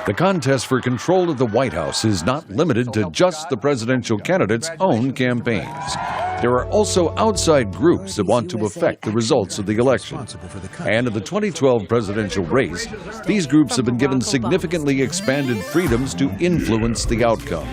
The contest for control of the White House is not limited to just the presidential candidate's own campaigns. There are also outside groups that want to affect the results of the election. And in the 2012 presidential race, these groups have been given significantly expanded freedoms to influence the outcome.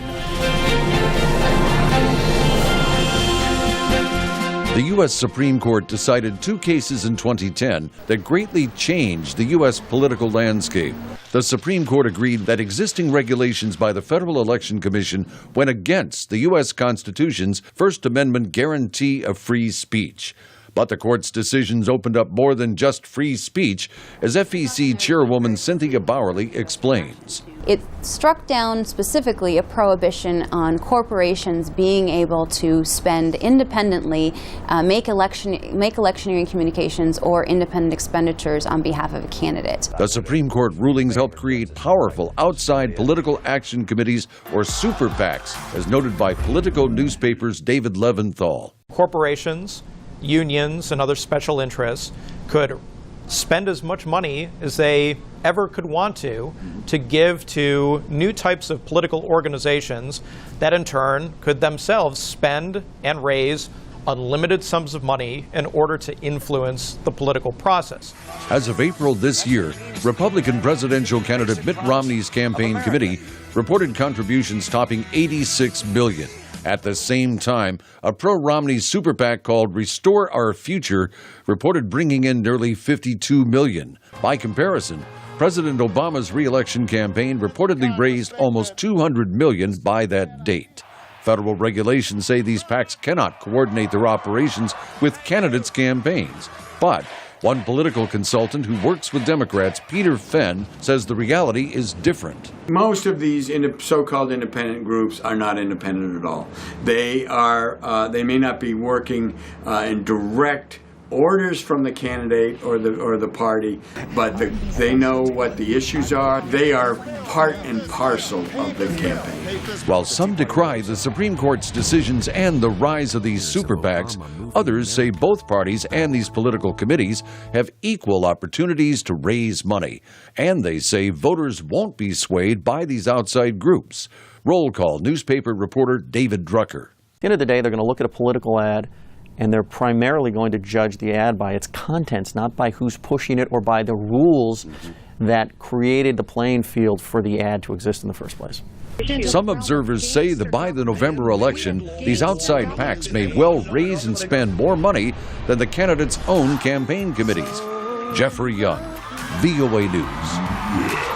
The U.S. Supreme Court decided 2 cases in 2010 that greatly changed the U.S. political landscape. The Supreme Court agreed that existing regulations by the Federal Election Commission went against the U.S. Constitution's First Amendment guarantee of free speech. But the court's decisions opened up more than just free speech, as FEC Chairwoman CYNTHIA BAUERLY explains. It struck down specifically a prohibition on corporations being able to spend independently, make electioneering communications or independent expenditures on behalf of a candidate. The Supreme Court rulings help create powerful outside political action committees, or super PACs, as noted by Politico newspaper's David Levinthal. Corporations, unions, and other special interests could spend as much money as they ever could want to give to new types of political organizations that in turn could themselves spend and raise unlimited sums of money in order to influence the political process. As of April this year, Republican presidential candidate Mitt Romney's campaign committee reported contributions topping $86 million. At the same time, a pro-Romney super PAC called Restore Our Future reported bringing in nearly $52 million. By comparison, President Obama's re-election campaign reportedly raised almost $200 million by that date. Federal regulations say these PACs cannot coordinate their operations with candidates' campaigns. But one political consultant who works with Democrats, Peter Fenn, says the reality is different. Most of these so-called independent groups are not independent at all. They may not be working in direct orders from the candidate or the party, but they know what the issues are. They are part and parcel of the campaign. While some decry the Supreme Court's decisions and the rise of these super PACs, others say both parties and these political committees have equal opportunities to raise money. And they say voters won't be swayed by these outside groups. Roll call, newspaper reporter David Drucker. At the end of the day, they're going to look at a political ad, and they're primarily going to judge the ad by its contents, not by who's pushing it or by the rules that created the playing field for the ad to exist in the first place. Some observers say that by the November election, these outside PACs may well raise and spend more money than the candidates' own campaign committees. Jeffrey Young, VOA News.